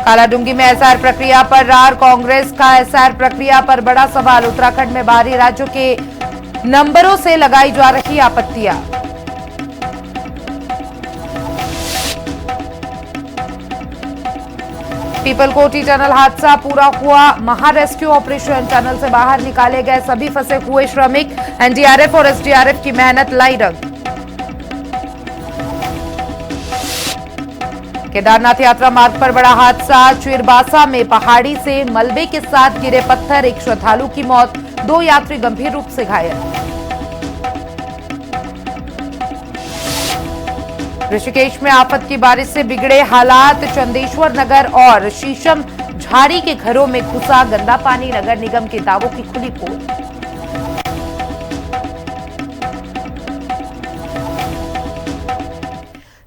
कालाडूंगी में एसआर प्रक्रिया पर रार, कांग्रेस का एसआर प्रक्रिया पर बड़ा सवाल। उत्तराखंड में बाहरी राज्यों के नंबरों से लगाई जा रही आपत्तियां। पीपलकोटी टनल हादसा पूरा हुआ महा रेस्क्यू ऑपरेशन। टनल से बाहर निकाले गए सभी फंसे हुए श्रमिक। एनडीआरएफ और एसडीआरएफ की मेहनत लाई रंग। केदारनाथ यात्रा मार्ग पर बड़ा हादसा। चिरबासा में पहाड़ी से मलबे के साथ गिरे पत्थर, एक श्रद्धालु की मौत, 2 यात्री गंभीर रूप से घायल। ऋषिकेश में आफत की बारिश से बिगड़े हालात। चंदेश्वर नगर और शीशम झाड़ी के घरों में घुसा गंदा पानी। नगर निगम के दावों की खुली पोल।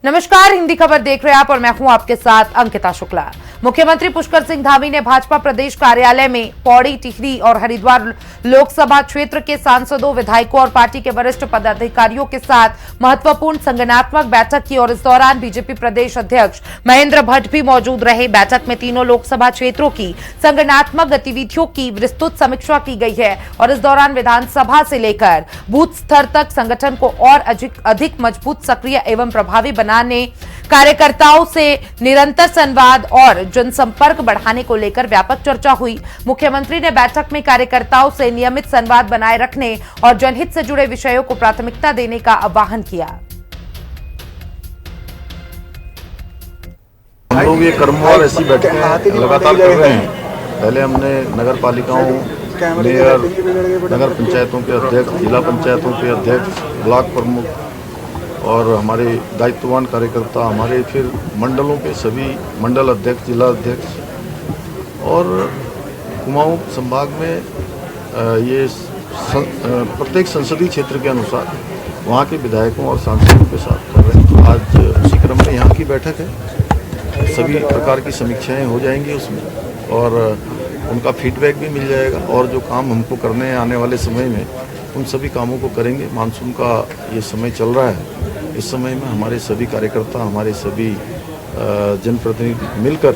नमस्कार, हिंदी खबर देख रहे हैं आप और मैं हूं आपके साथ अंकिता शुक्ला। मुख्यमंत्री पुष्कर सिंह धामी ने भाजपा प्रदेश कार्यालय में पौड़ी, टिहरी और हरिद्वार लोकसभा क्षेत्र के सांसदों, विधायकों और पार्टी के वरिष्ठ पदाधिकारियों के साथ महत्वपूर्ण संगठनात्मक बैठक की और इस दौरान बीजेपी प्रदेश अध्यक्ष महेंद्र भट्ट भी मौजूद रहे। बैठक में तीनों लोकसभा क्षेत्रों की संगठनात्मक गतिविधियों की विस्तृत समीक्षा की गई है और इस दौरान विधानसभा से लेकर बूथ स्तर तक संगठन को और अधिक मजबूत, सक्रिय एवं प्रभावी बनाने, कार्यकर्ताओं से निरंतर संवाद और जनसंपर्क बढ़ाने को लेकर व्यापक चर्चा हुई। मुख्यमंत्री ने बैठक में कार्यकर्ताओं से नियमित संवाद बनाए रखने और जनहित से जुड़े विषयों को प्राथमिकता देने का आह्वान किया। हम लोग ये क्रमवार ऐसी बैठकें लगातार कर रहे हैं। पहले हमने नगर पालिकाओं, मेयर, नगर पंचायतों के अध्यक्ष, जिला पंचायतों के अध्यक्ष, ब्लॉक प्रमुख और हमारे दायित्ववान कार्यकर्ता, हमारे फिर मंडलों के सभी मंडल अध्यक्ष, जिला अध्यक्ष और कुमाऊं संभाग में ये प्रत्येक संसदीय क्षेत्र के अनुसार वहाँ के विधायकों और सांसदों के साथ कर रहे हैं। आज उसी क्रम में यहाँ की बैठक है। सभी प्रकार की समीक्षाएं हो जाएंगी उसमें और उनका फीडबैक भी मिल जाएगा और जो काम हमको करने हैं आने वाले समय में उन सभी कामों को करेंगे। मानसून का ये समय चल रहा है, इस समय में हमारे सभी कार्यकर्ता, हमारे सभी जनप्रतिनिधि मिलकर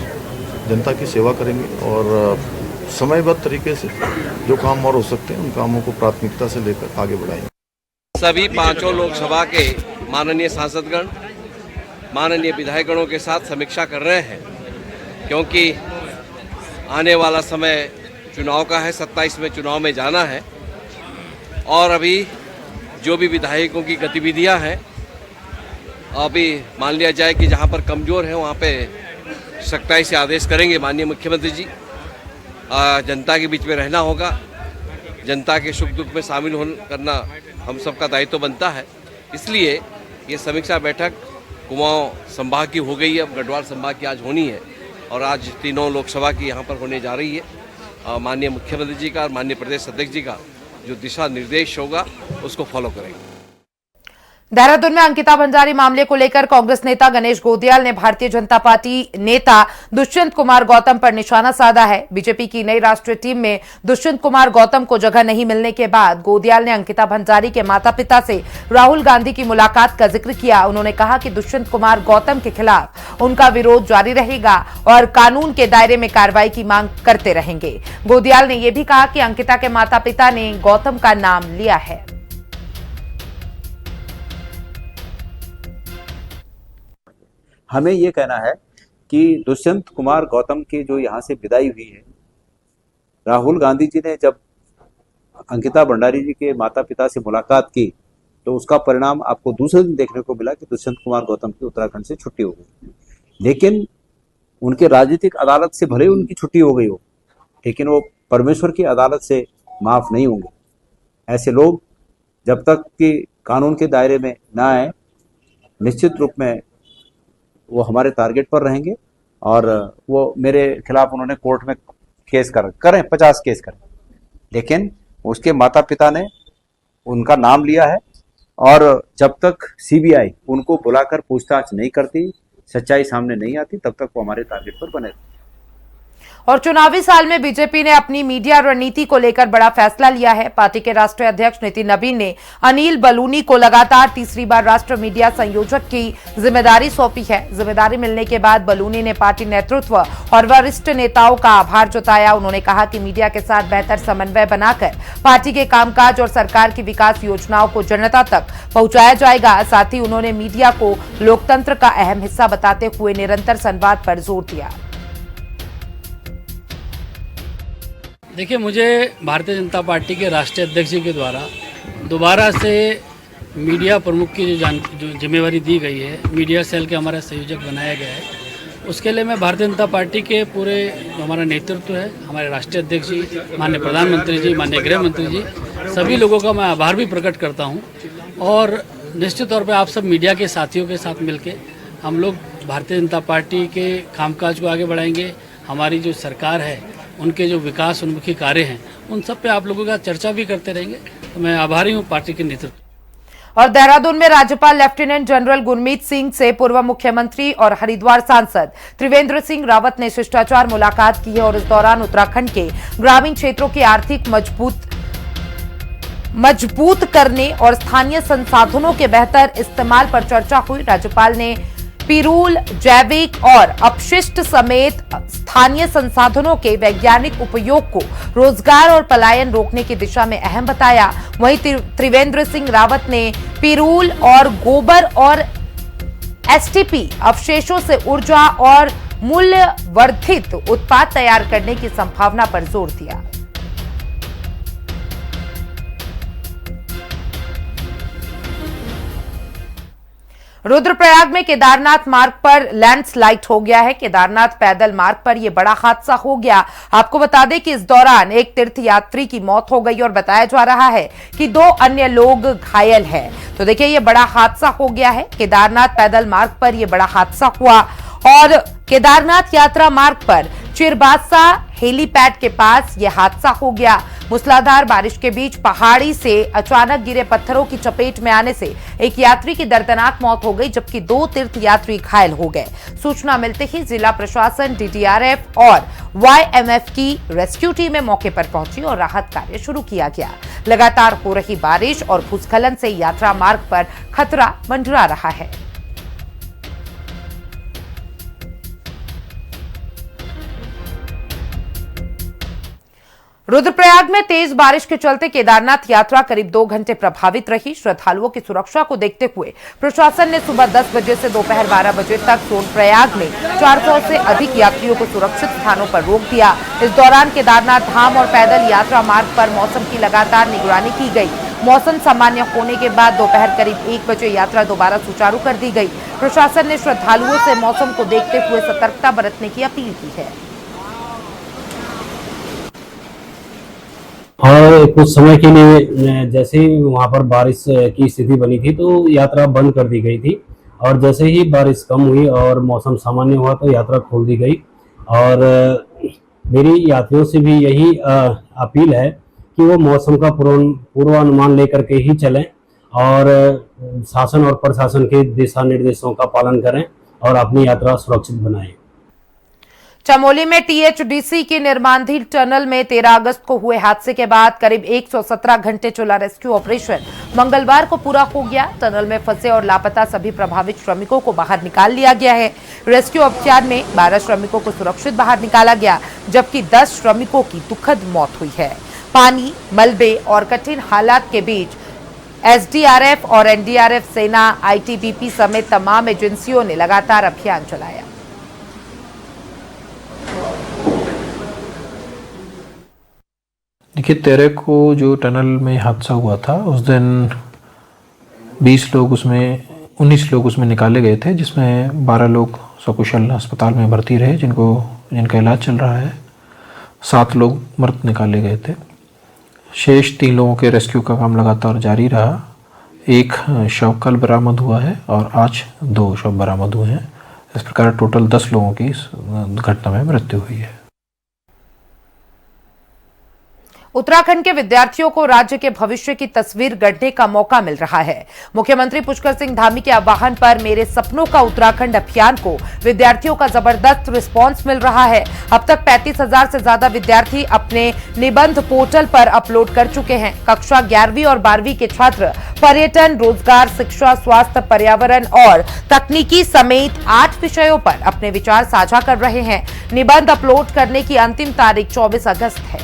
जनता की सेवा करेंगे और समयबद्ध तरीके से जो काम और हो सकते हैं उन कामों को प्राथमिकता से लेकर आगे बढ़ाएंगे। सभी पांचों लोकसभा के माननीय सांसदगण, माननीय विधायकगणों के साथ समीक्षा कर रहे हैं क्योंकि आने वाला समय चुनाव का है। 27 में चुनाव में जाना है और अभी जो भी विधायकों की गतिविधियां हैं, अभी मान लिया जाए कि जहां पर कमज़ोर है वहां पे सख्ताई से आदेश करेंगे माननीय मुख्यमंत्री जी। जनता के बीच में रहना होगा, जनता के सुख दुख में शामिल करना हम सबका दायित्व बनता है। इसलिए ये समीक्षा बैठक कुमाऊं संभाग की हो गई है, अब गढ़वाल संभाग की आज होनी है और आज तीनों लोकसभा की यहाँ पर होने जा रही है। माननीय मुख्यमंत्री जी का और माननीय प्रदेश अध्यक्ष जी का जो दिशा निर्देश होगा उसको फॉलो करेंगे। देहरादून में अंकिता भंडारी मामले को लेकर कांग्रेस नेता गणेश गोदियाल ने भारतीय जनता पार्टी नेता दुष्यंत कुमार गौतम पर निशाना साधा है। बीजेपी की नई राष्ट्रीय टीम में दुष्यंत कुमार गौतम को जगह नहीं मिलने के बाद गोदियाल ने अंकिता भंडारी के माता पिता से राहुल गांधी की मुलाकात का जिक्र किया। उन्होंने कहा कि दुष्यंत कुमार गौतम के खिलाफ उनका विरोध जारी रहेगा और कानून के दायरे में कार्रवाई की मांग करते रहेंगे। गोदियाल ने यह भी कहा कि अंकिता के माता पिता ने गौतम का नाम लिया है। हमें ये कहना है कि दुष्यंत कुमार गौतम की जो यहाँ से विदाई हुई है, राहुल गांधी जी ने जब अंकिता भंडारी जी के माता पिता से मुलाकात की तो उसका परिणाम आपको दूसरे दिन देखने को मिला कि दुष्यंत कुमार गौतम की उत्तराखंड से छुट्टी हो गई। लेकिन उनके राजनीतिक अदालत से भले उनकी छुट्टी हो गई हो, लेकिन वो परमेश्वर की अदालत से माफ नहीं होंगे। ऐसे लोग जब तक कि कानून के दायरे में ना आए, निश्चित रूप में वो हमारे टारगेट पर रहेंगे और वो मेरे खिलाफ उन्होंने कोर्ट में केस करें 50 केस करें, लेकिन उसके माता पिता ने उनका नाम लिया है और जब तक सीबीआई उनको बुलाकर पूछताछ नहीं करती, सच्चाई सामने नहीं आती, तब तक वो हमारे टारगेट पर बने। और चुनावी साल में बीजेपी ने अपनी मीडिया रणनीति को लेकर बड़ा फैसला लिया है। पार्टी के राष्ट्रीय अध्यक्ष नितिन नवीन ने अनिल बलूनी को लगातार तीसरी बार राष्ट्रीय मीडिया संयोजक की जिम्मेदारी सौंपी है। जिम्मेदारी मिलने के बाद बलूनी ने पार्टी नेतृत्व और वरिष्ठ नेताओं का आभार जताया। उन्होंने कहा कि मीडिया के साथ बेहतर समन्वय बनाकर पार्टी के कामकाज और सरकार की विकास योजनाओं को जनता तक पहुंचाया जाएगा। साथ ही उन्होंने मीडिया को लोकतंत्र का अहम हिस्सा बताते हुए निरंतर संवाद पर जोर दिया। देखिए, मुझे भारतीय जनता पार्टी के राष्ट्रीय अध्यक्ष जी के द्वारा दोबारा से मीडिया प्रमुख की जो जिम्मेवारी दी गई है, मीडिया सेल के हमारा संयोजक बनाया गया है, उसके लिए मैं भारतीय जनता पार्टी के पूरे जो हमारा नेतृत्व है, हमारे राष्ट्रीय अध्यक्ष जी, माननीय प्रधानमंत्री जी, माननीय गृह मंत्री जी, सभी लोगों का मैं आभार भी प्रकट करता हूँ। और निश्चित तौर पर आप सब मीडिया के साथियों के साथ मिलकर हम लोग भारतीय जनता पार्टी के कामकाज को आगे बढ़ाएंगे। हमारी जो सरकार है, उनके जो विकास उन्मुखी कार्य हैं, उन सब पे आप लोगों का चर्चा भी करते रहेंगे। तो मैं आभारी हूँ पार्टी के नेतृत्व। और देहरादून में राज्यपाल लेफ्टिनेंट जनरल गुरमीत सिंह से पूर्व मुख्यमंत्री और हरिद्वार सांसद त्रिवेंद्र सिंह रावत ने शिष्टाचार मुलाकात की है और इस दौरान उत्तराखंड के ग्रामीण क्षेत्रों की आर्थिक मजबूत करने और स्थानीय संसाधनों के बेहतर इस्तेमाल पर चर्चा हुई। राज्यपाल ने पिरूल, जैविक और अपशिष्ट समेत स्थानीय संसाधनों के वैज्ञानिक उपयोग को रोजगार और पलायन रोकने की दिशा में अहम बताया। वहीं त्रिवेंद्र सिंह रावत ने पिरूल और गोबर और एसटीपी अवशेषों से ऊर्जा और मूल्य वर्धित उत्पाद तैयार करने की संभावना पर जोर दिया। रुद्रप्रयाग में केदारनाथ मार्ग पर लैंडस्लाइड हो गया है। केदारनाथ पैदल मार्ग पर यह बड़ा हादसा हो गया। आपको बता दें कि इस दौरान एक तीर्थयात्री की मौत हो गई और बताया जा रहा है कि 2 अन्य लोग घायल हैं। तो देखिए, यह बड़ा हादसा हो गया है। केदारनाथ पैदल मार्ग पर यह बड़ा हादसा हुआ और केदारनाथ यात्रा मार्ग पर चिरबासा हेलीपैड के पास यह हादसा हो गया। मूसलाधार बारिश के बीच पहाड़ी से अचानक गिरे पत्थरों की चपेट में आने से एक यात्री की दर्दनाक मौत हो गई, जबकि 2 तीर्थयात्री घायल हो गए। सूचना मिलते ही जिला प्रशासन, डीडीआरएफ और वाईएमएफ की रेस्क्यू टीमें मौके पर पहुंची और राहत कार्य शुरू किया गया। लगातार हो रही बारिश और भूस्खलन से यात्रा मार्ग पर खतरा मंडरा रहा है। रुद्रप्रयाग में तेज बारिश के चलते केदारनाथ यात्रा करीब 2 घंटे प्रभावित रही। श्रद्धालुओं की सुरक्षा को देखते हुए प्रशासन ने सुबह 10 बजे से दोपहर 12 बजे तक सोनप्रयाग में 400 से अधिक यात्रियों को सुरक्षित स्थानों पर रोक दिया। इस दौरान केदारनाथ धाम और पैदल यात्रा मार्ग पर मौसम की लगातार निगरानी की गई। मौसम सामान्य होने के बाद दोपहर करीब 1 बजे यात्रा दोबारा सुचारू कर दी गई। प्रशासन ने श्रद्धालुओं से मौसम को देखते हुए सतर्कता बरतने की अपील की है। और कुछ समय के लिए जैसे ही वहां पर बारिश की स्थिति बनी थी तो यात्रा बंद कर दी गई थी, और जैसे ही बारिश कम हुई और मौसम सामान्य हुआ तो यात्रा खोल दी गई। और मेरी यात्रियों से भी यही अपील है कि वो मौसम का पूर्वानुमान लेकर के ही चलें और शासन और प्रशासन के दिशा निर्देशों का पालन करें और अपनी यात्रा सुरक्षित बनाएं। चमोली में टीएचडीसी की निर्माणाधीन टनल में 13 अगस्त को हुए हादसे के बाद करीब 117 घंटे चला रेस्क्यू ऑपरेशन मंगलवार को पूरा हो गया। टनल में फंसे और लापता सभी प्रभावित श्रमिकों को बाहर निकाल लिया गया है। रेस्क्यू अभियान में 12 श्रमिकों को सुरक्षित बाहर निकाला गया, जबकि 10 श्रमिकों की दुखद मौत हुई है। पानी, मलबे और कठिन हालात के बीच एसडीआरएफ और एनडीआरएफ, सेना, आईटीबीपी समेत तमाम एजेंसियों ने लगातार अभियान चलाया। देखिए, 13 को जो टनल में हादसा हुआ था उस दिन 19 लोग उसमें निकाले गए थे, जिसमें 12 लोग सकुशल अस्पताल में भर्ती रहे जिनका इलाज चल रहा है। 7 लोग मृत निकाले गए थे। शेष 3 लोगों के रेस्क्यू का काम लगातार जारी रहा। 1 शव कल बरामद हुआ है और आज 2 शव बरामद हुए हैं। इस प्रकार टोटल 10 लोगों की इस घटना में मृत्यु हुई है। उत्तराखंड के विद्यार्थियों को राज्य के भविष्य की तस्वीर गढ़ने का मौका मिल रहा है। मुख्यमंत्री पुष्कर सिंह धामी के आह्वान पर मेरे सपनों का उत्तराखंड अभियान को विद्यार्थियों का जबरदस्त रिस्पांस मिल रहा है। अब तक 35,000 से ज्यादा विद्यार्थी अपने निबंध पोर्टल पर अपलोड कर चुके हैं। कक्षा 11वीं और 12वीं के छात्र पर्यटन, रोजगार, शिक्षा, स्वास्थ्य, पर्यावरण और तकनीकी समेत 8 विषयों पर अपने विचार साझा कर रहे हैं। निबंध अपलोड करने की अंतिम तारीख 24 अगस्त है।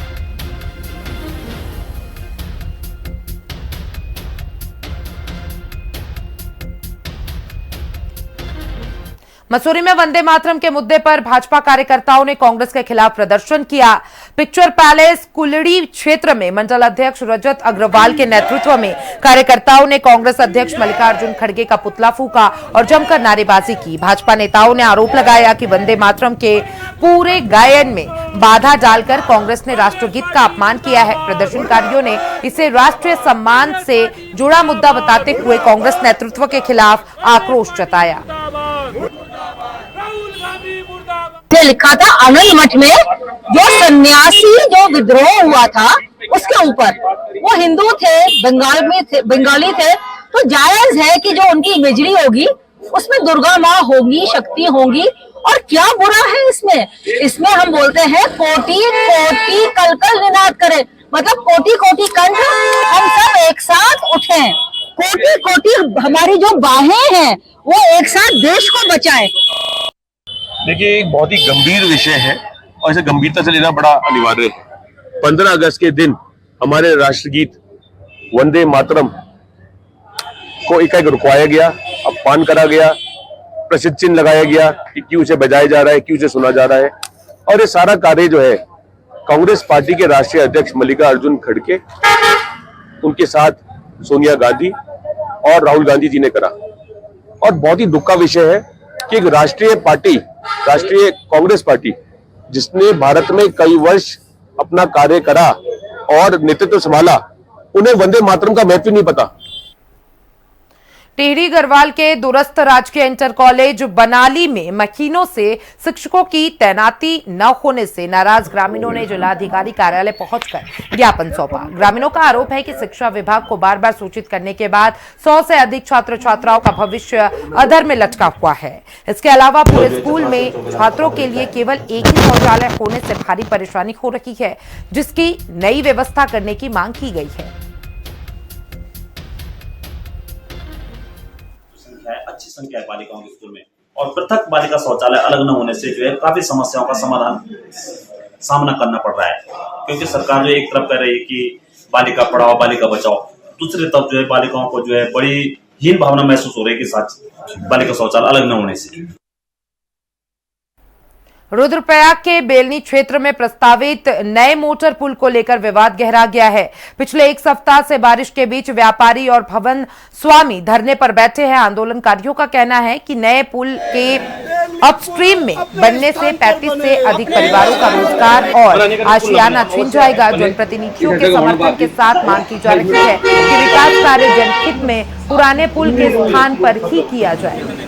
मसूरी में वंदे मातरम के मुद्दे पर भाजपा कार्यकर्ताओं ने कांग्रेस के खिलाफ प्रदर्शन किया। पिक्चर पैलेस कुलड़ी क्षेत्र में मंडल अध्यक्ष रजत अग्रवाल के नेतृत्व में कार्यकर्ताओं ने कांग्रेस अध्यक्ष मल्लिकार्जुन खड़गे का पुतला फूंका और जमकर नारेबाजी की। भाजपा नेताओं ने आरोप लगाया कि वंदे मातरम के पूरे गायन में बाधा डालकर कांग्रेस ने राष्ट्रगीत का अपमान किया है। प्रदर्शनकारियों ने इसे राष्ट्रीय सम्मान से जुड़ा मुद्दा बताते हुए कांग्रेस नेतृत्व के खिलाफ आक्रोश जताया। लिखा था अनल मठ में जो सन्यासी जो विद्रोह हुआ था उसके ऊपर, वो हिंदू थे, बंगाली थे, तो जायज है कि जो उनकी इमेजरी होगी उसमें दुर्गा माँ होगी, शक्ति होगी, और क्या बुरा है इसमें। इसमें हम बोलते हैं कोटि कोटि कलकल निनाद करें, मतलब कोटि कोटि कंठ हम सब एक साथ उठें, कोटि कोटि हमारी जो बाहें हैं वो एक साथ देश को बचाएं। देखिए, एक बहुत ही गंभीर विषय है और इसे गंभीरता से लेना बड़ा अनिवार्य है। 15 अगस्त के दिन हमारे राष्ट्रगीत वंदे मातरम को एकाएक रुकवाया गया, अपमान करा गया, प्रसिद्ध चिन्ह लगाया गया कि क्यों इसे बजाया जा रहा है, क्यों इसे सुना जा रहा है। और ये सारा कार्य जो है कांग्रेस पार्टी के राष्ट्रीय अध्यक्ष मल्लिकार्जुन खड़गे, उनके साथ सोनिया गांधी और राहुल गांधी जी ने करा। और बहुत ही दुख का विषय है कि एक राष्ट्रीय पार्टी, राष्ट्रीय कांग्रेस पार्टी, जिसने भारत में कई वर्ष अपना कार्य करा और नेतृत्व संभाला, उन्हें वंदे मातरम का महत्व नहीं पता। टिहरी गढ़वाल के दूरस्थ राजकीय इंटर कॉलेज बनाली में महीनों से शिक्षकों की तैनाती न होने से नाराज ग्रामीणों ने जिलाधिकारी कार्यालय पहुंचकर ज्ञापन सौंपा। ग्रामीणों का आरोप है कि शिक्षा विभाग को बार बार सूचित करने के बाद 100 से अधिक छात्र छात्राओं का भविष्य अधर में लटका हुआ है। इसके अलावा पूरे स्कूल में छात्रों के लिए केवल एक ही शौचालय होने से भारी परेशानी हो रही है, जिसकी नई व्यवस्था करने की मांग की गई है। अच्छी संख्या है बालिकाओं के स्कूल में, और पृथक बालिका शौचालय अलग न होने से जो है काफी समस्याओं का सामना करना पड़ रहा है। क्योंकि सरकार जो एक तरफ कह रही है कि बालिका पढ़ाओ बालिका बचाओ, दूसरी तरफ जो है बालिकाओं को जो है बड़ी हीन भावना महसूस हो रही है कि बालिका शौचालय अलग न होने से। रुद्रप्रयाग के बेलनी क्षेत्र में प्रस्तावित नए मोटर पुल को लेकर विवाद गहरा गया है। पिछले एक सप्ताह से बारिश के बीच व्यापारी और भवन स्वामी धरने पर बैठे हैं। आंदोलनकारियों का कहना है कि नए पुल के अपस्ट्रीम में बनने से 35 से अधिक परिवारों का रोजगार और आशियाना छिन जाएगा। जनप्रतिनिधियों के समर्थन के साथ मांग की जा रही है कि विकास कार्य जनहित में पुराने पुल के स्थान पर ही किया जाए।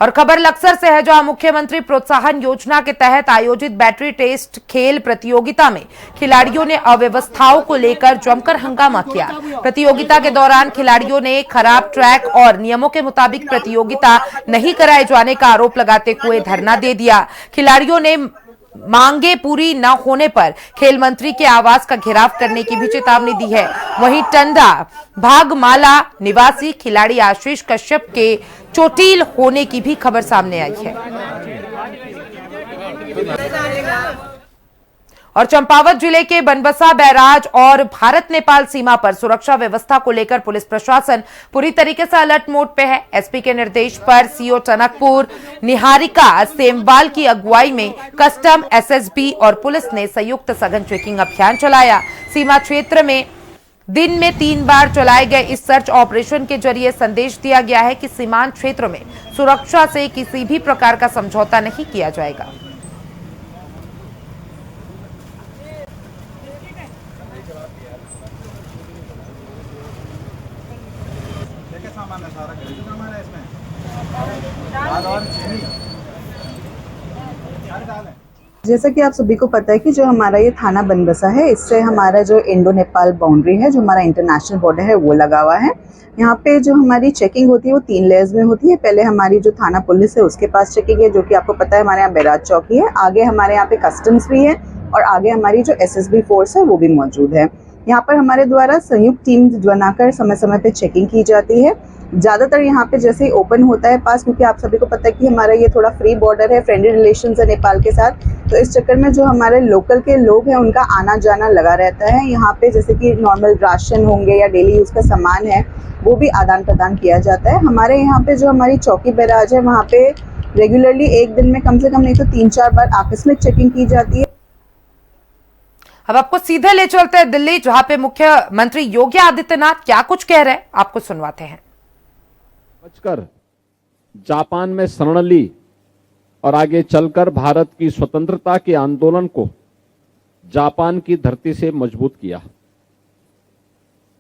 और खबर लक्सर से है, जहां मुख्यमंत्री प्रोत्साहन योजना के तहत आयोजित बैटरी टेस्ट खेल प्रतियोगिता में खिलाड़ियों ने अव्यवस्थाओं को लेकर जमकर हंगामा किया। प्रतियोगिता के दौरान खिलाड़ियों ने खराब ट्रैक और नियमों के मुताबिक प्रतियोगिता नहीं कराए जाने का आरोप लगाते हुए धरना दे दिया। खिलाड़ियों ने मांगे पूरी न होने पर खेल मंत्री के आवास का घेराव करने की भी चेतावनी दी है। वहीं टंडा भागमाला निवासी खिलाड़ी आशीष कश्यप के चोटिल होने की भी खबर सामने आई है। और चंपावत जिले के बनबसा बैराज और भारत नेपाल सीमा पर सुरक्षा व्यवस्था को लेकर पुलिस प्रशासन पूरी तरीके से अलर्ट मोड पे है। एसपी के निर्देश पर सीओ टनकपुर निहारिका सेमवाल की अगुवाई में कस्टम, एसएसबी और पुलिस ने संयुक्त सघन चेकिंग अभियान चलाया। सीमा क्षेत्र में दिन में 3 बार चलाए गए इस सर्च ऑपरेशन के जरिए संदेश दिया गया है कि सीमांत क्षेत्र में सुरक्षा से किसी भी प्रकार का समझौता नहीं किया जाएगा। जैसा कि आप सभी को पता है कि जो हमारा ये थाना बनबसा है, इससे हमारा जो इंडो नेपाल बाउंड्री है, जो हमारा इंटरनेशनल बॉर्डर है, वो लगा हुआ है। यहाँ पे जो हमारी चेकिंग होती है वो 3 लेयर्स में होती है। पहले हमारी जो थाना पुलिस है उसके पास चेकिंग है, जो कि आपको पता है हमारे यहाँ बैराज चौकी है। आगे हमारे यहाँ पे कस्टम्स भी है और आगे हमारी जो SSB फोर्स है वो भी मौजूद है। यहाँ पर हमारे द्वारा संयुक्त टीम बनाकर समय समय पे चेकिंग की जाती है। ज़्यादातर यहाँ पे जैसे ही ओपन होता है पास, क्योंकि आप सभी को पता है कि हमारा ये थोड़ा फ्री बॉर्डर है, फ्रेंडली रिलेशंस है नेपाल के साथ, तो इस चक्कर में जो हमारे लोकल के लोग हैं उनका आना जाना लगा रहता है। यहाँ पे जैसे कि नॉर्मल राशन होंगे या डेली यूज़ का सामान है वो भी आदान प्रदान किया जाता है। हमारे यहाँ पे जो हमारी चौकी बैराज है वहाँ पे रेगुलरली एक दिन में कम से कम नहीं तो 3-4 बार आकस्मिक चेकिंग की जाती है। अब आपको सीधे ले चलते हैं दिल्ली, जहां पे मुख्यमंत्री योगी आदित्यनाथ क्या कुछ कह रहे हैं आपको सुनवाते हैं। बचकर जापान में शरण ली और आगे चलकर भारत की स्वतंत्रता के आंदोलन को जापान की धरती से मजबूत किया।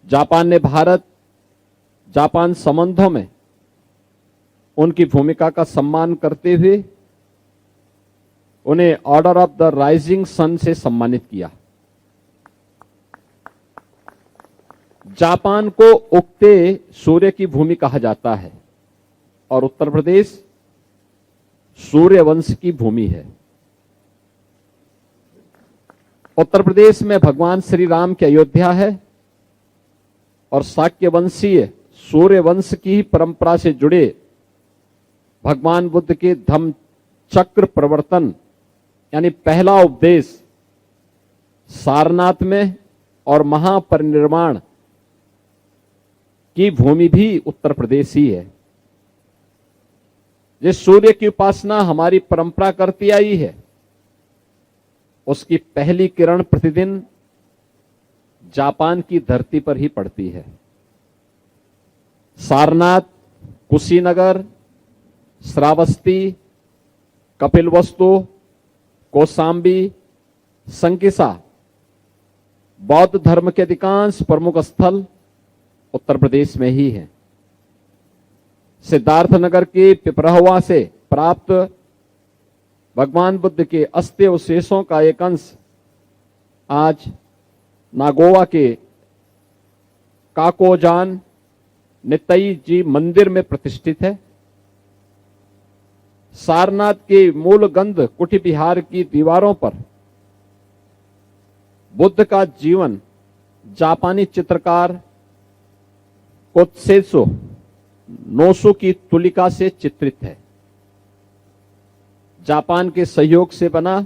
जापान ने भारत जापान संबंधों में उनकी भूमिका का सम्मान करते हुए उन्हें order of the rising sun से सम्मानित किया। जापान को उगते सूर्य की भूमि कहा जाता है और उत्तर प्रदेश सूर्य वंश की भूमि है। उत्तर प्रदेश में भगवान श्री राम की अयोध्या है और शाक्य वंशीय सूर्य वंश की परंपरा से जुड़े भगवान बुद्ध के धम्म चक्र प्रवर्तन यानी पहला उपदेश सारनाथ में और महापरिनिर्वाण की भूमि भी उत्तर प्रदेश ही है। जिस सूर्य की उपासना हमारी परंपरा करती आई है उसकी पहली किरण प्रतिदिन जापान की धरती पर ही पड़ती है। सारनाथ, कुशीनगर, श्रावस्ती, कपिलवस्तु, कौशाम्बी, संकिसा बौद्ध धर्म के अधिकांश प्रमुख स्थल उत्तर प्रदेश में ही है। सिद्धार्थनगर के पिपरहवा से प्राप्त भगवान बुद्ध के अस्थि अवशेषों का एक अंश आज नागोवा के काकोजान नितई जी मंदिर में प्रतिष्ठित है। सारनाथ के मूल गंध कुटी बिहार की दीवारों पर बुद्ध का जीवन जापानी चित्रकार कोत्सेत्सु नोसो की तुलिका से चित्रित है। जापान के सहयोग से बना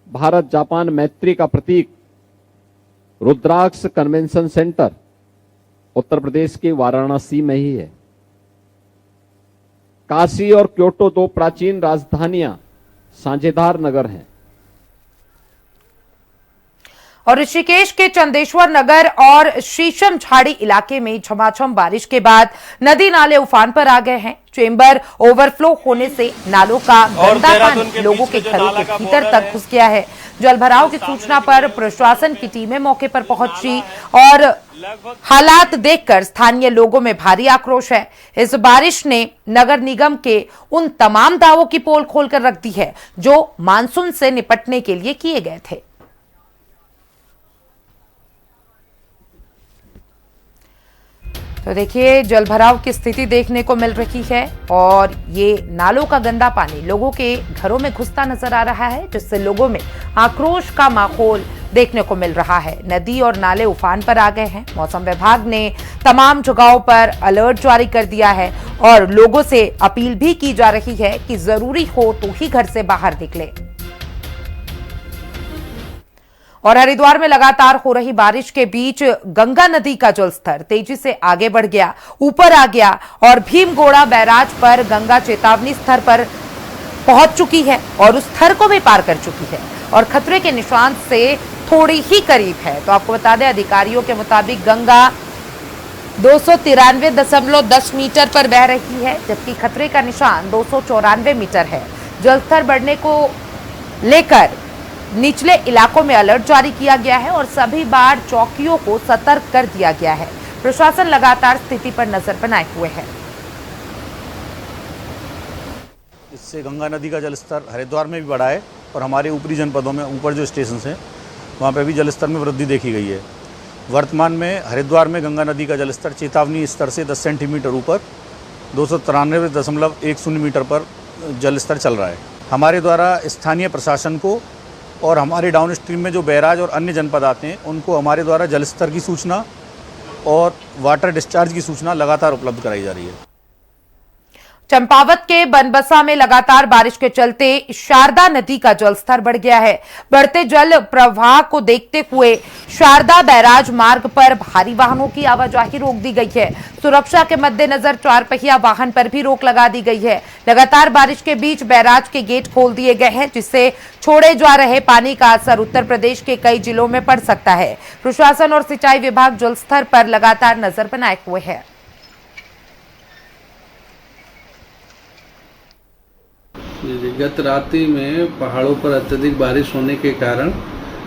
भारत जापान मैत्री का प्रतीक रुद्राक्ष कन्वेंशन सेंटर उत्तर प्रदेश के वाराणसी में ही है। काशी और क्योटो 2 प्राचीन राजधानियां साझेदार नगर हैं। और ऋषिकेश के चंदेश्वर नगर और शीशम झाड़ी इलाके में झमाझम बारिश के बाद नदी नाले उफान पर आ गए हैं। चेंबर ओवरफ्लो होने से नालों का गंदा पानी लोगों के घरों के भीतर तक घुस गया है। जलभराव की सूचना पर प्रशासन की टीमें मौके पर पहुंची और हालात देखकर स्थानीय लोगों में भारी आक्रोश है। इस बारिश ने नगर निगम के उन तमाम दावों की पोल खोलकर रख दी है जो मानसून से निपटने के लिए किए गए थे। तो देखिए जलभराव की स्थिति देखने को मिल रही है और ये नालों का गंदा पानी लोगों के घरों में घुसता नजर आ रहा है, जिससे लोगों में आक्रोश का माहौल देखने को मिल रहा है। नदी और नाले उफान पर आ गए हैं। मौसम विभाग ने तमाम जगहों पर अलर्ट जारी कर दिया है और लोगों से अपील भी की जा रही है कि जरूरी हो तो ही घर से बाहर निकले। और हरिद्वार में लगातार हो रही बारिश के बीच गंगा नदी का जलस्तर तेजी से आगे बढ़ गया, ऊपर आ गया और भीमगोड़ा बैराज पर गंगा चेतावनी स्तर पर पहुंच चुकी है और उस स्तर को भी पार कर चुकी है और खतरे के निशान से थोड़ी ही करीब है। तो आपको बता दें अधिकारियों के मुताबिक गंगा 293.10 मीटर पर बह रही है, जबकि खतरे का निशान 294 मीटर है। जलस्तर बढ़ने को लेकर निचले इलाकों में अलर्ट जारी किया गया है और सभी बाढ़ चौकियों को सतर्क कर दिया गया है। प्रशासन लगातार स्थिति पर नजर बनाए हुए है। इससे गंगा नदी का जलस्तर हरिद्वार में भी बढ़ा है और हमारे ऊपरी जनपदों में ऊपर जो स्टेशन हैं वहाँ पे भी जलस्तर में वृद्धि देखी गई है। वर्तमान में हरिद्वार में गंगा नदी का जलस्तर चेतावनी स्तर से 10 सेंटीमीटर ऊपर 293.10 मीटर पर जलस्तर चल रहा है। हमारे द्वारा स्थानीय प्रशासन को और हमारे डाउन स्ट्रीम में जो बैराज और अन्य जनपद आते हैं उनको हमारे द्वारा जलस्तर की सूचना और वाटर डिस्चार्ज की सूचना लगातार उपलब्ध कराई जा रही है। चंपावत के बनबसा में लगातार बारिश के चलते शारदा नदी का जलस्तर बढ़ गया है। बढ़ते जल प्रवाह को देखते हुए शारदा बैराज मार्ग पर भारी वाहनों की आवाजाही रोक दी गई है। सुरक्षा के मद्देनजर 4 पहिया वाहन पर भी रोक लगा दी गई है। लगातार बारिश के बीच बैराज के गेट खोल दिए गए हैं, जिससे छोड़े जा रहे पानी का असर उत्तर प्रदेश के कई जिलों में पड़ सकता है। प्रशासन और सिंचाई विभाग जलस्तर पर लगातार नजर बनाए हुए है। गत रात्रि में पहाड़ों पर अत्यधिक बारिश होने के कारण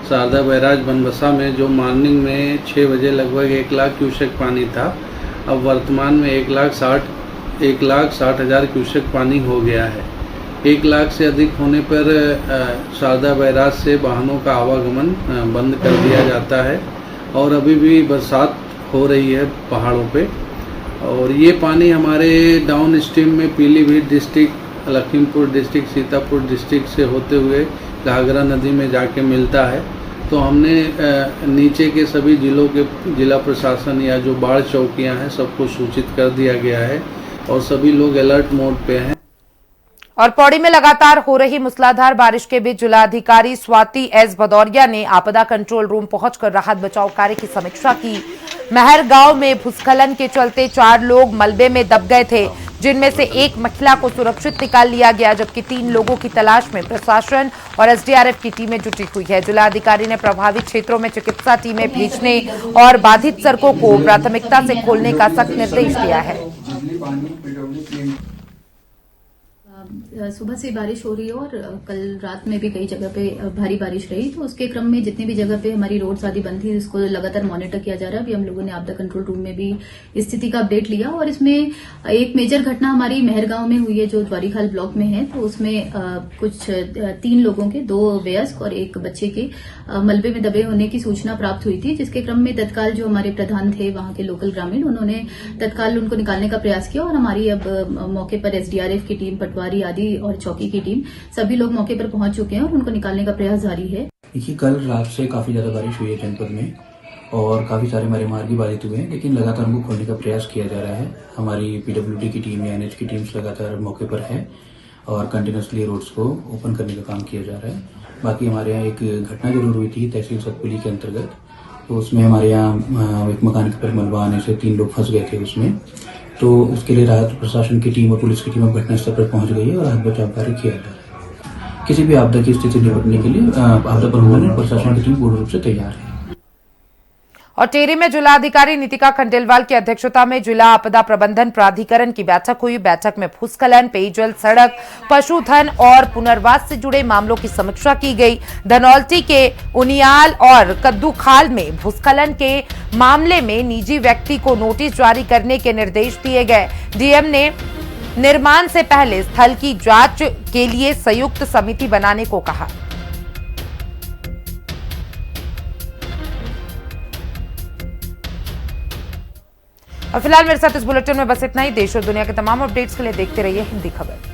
शारदा बैराज बनबसा में जो मॉर्निंग में 6 बजे लगभग 1 लाख क्यूसेक पानी था, अब वर्तमान में 1,60,000 क्यूसेक पानी हो गया है। 1 लाख से अधिक होने पर शारदा बैराज से वाहनों का आवागमन बंद कर दिया जाता है और अभी भी बरसात हो रही है पहाड़ों पे। और ये पानी हमारे डाउन स्ट्रीम में Pilibhit district, Lakhimpur district, Sitapur district से होते हुए घाघरा नदी में जाके मिलता है। तो हमने नीचे के सभी जिलों के जिला प्रशासन या जो बाढ़ चौकियां हैं सबको सूचित कर दिया गया है और सभी लोग अलर्ट मोड पे हैं। और पौड़ी में लगातार हो रही मूसलाधार बारिश के बीच जिलाधिकारी स्वाति एस भदौरिया ने आपदा कंट्रोल रूम पहुंचकर राहत बचाव कार्य की समीक्षा की। महर गांव में भूस्खलन के चलते 4 लोग मलबे में दब गए थे, जिनमें से एक महिला को सुरक्षित निकाल लिया गया, जबकि 3 लोगों की तलाश में प्रशासन और एसडीआरएफ की टीमें जुटी हुई है। जिलाधिकारी ने प्रभावित क्षेत्रों में चिकित्सा टीमें भेजने और बाधित सड़कों को प्राथमिकता से खोलने का सख्त निर्देश दिया है। सुबह से बारिश हो रही है और कल रात में भी कई जगह पे भारी बारिश रही, तो उसके क्रम में जितनी भी जगह पे हमारी रोड्स आदि बंद थी उसको लगातार मॉनिटर किया जा रहा है। अभी हम लोगों ने आपदा कंट्रोल रूम में भी स्थिति का अपडेट लिया और इसमें एक मेजर घटना हमारी महर गांव में हुई है जो द्वारीखाल ब्लॉक में है। तो उसमें कुछ 3 लोगों के, 2 वयस्क और 1 बच्चे के मलबे में दबे होने की सूचना प्राप्त हुई थी, जिसके क्रम में तत्काल जो हमारे प्रधान थे वहां के लोकल ग्रामीण, उन्होंने तत्काल उनको निकालने का प्रयास किया और हमारी अब मौके पर एसडीआरएफ की टीम, पटवारी आदि और चौकी की टीम सभी लोग मौके पर पहुंच चुके हैं और उनको निकालने का प्रयास जारी है। देखिए, कल रात से काफी ज्यादा बारिश हुई है जनपद में और काफी सारे हमारे मार्ग भी बाधित हुए हैं, लेकिन लगातार उनको खोलने का प्रयास किया जा रहा है। हमारी पीडब्ल्यूडी की टीम या एनएच की टीम्स लगातार मौके पर है और कंटिन्यूसली रोड्स को ओपन करने का काम किया जा रहा है। बाकी हमारे यहाँ एक घटना जरूर हुई थी तहसील सतपुली के अंतर्गत, तो उसमें हमारे यहाँ एक मकान के पर मलबा आने से 3 लोग फंस गए थे उसमें, तो उसके लिए राहत प्रशासन की टीम और पुलिस की टीम घटनास्थल पर पहुंच गई है और राहत बचाव कार्य किया जा रहा है। किसी भी आपदा की स्थिति से निपटने के लिए आपदा प्रबंधन और प्रशासन की टीम पूर्ण रूप से तैयार है। और टेरी में जिलाधिकारी नीतिका खंडेलवाल की अध्यक्षता में जिला आपदा प्रबंधन प्राधिकरण की बैठक हुई। बैठक में भूस्खलन, पेयजल, सड़क, पशुधन और पुनर्वास से जुड़े मामलों की समीक्षा की गई। धनौल्टी के उनियाल और कद्दूखाल में भूस्खलन के मामले में निजी व्यक्ति को नोटिस जारी करने के निर्देश दिए गए। डीएम ने निर्माण से पहले स्थल की जांच के लिए संयुक्त समिति बनाने को कहा। और फिलहाल मेरे साथ इस बुलेटिन में बस इतना ही। देश और दुनिया के तमाम अपडेट्स के लिए देखते रहिए हिंदी खबर।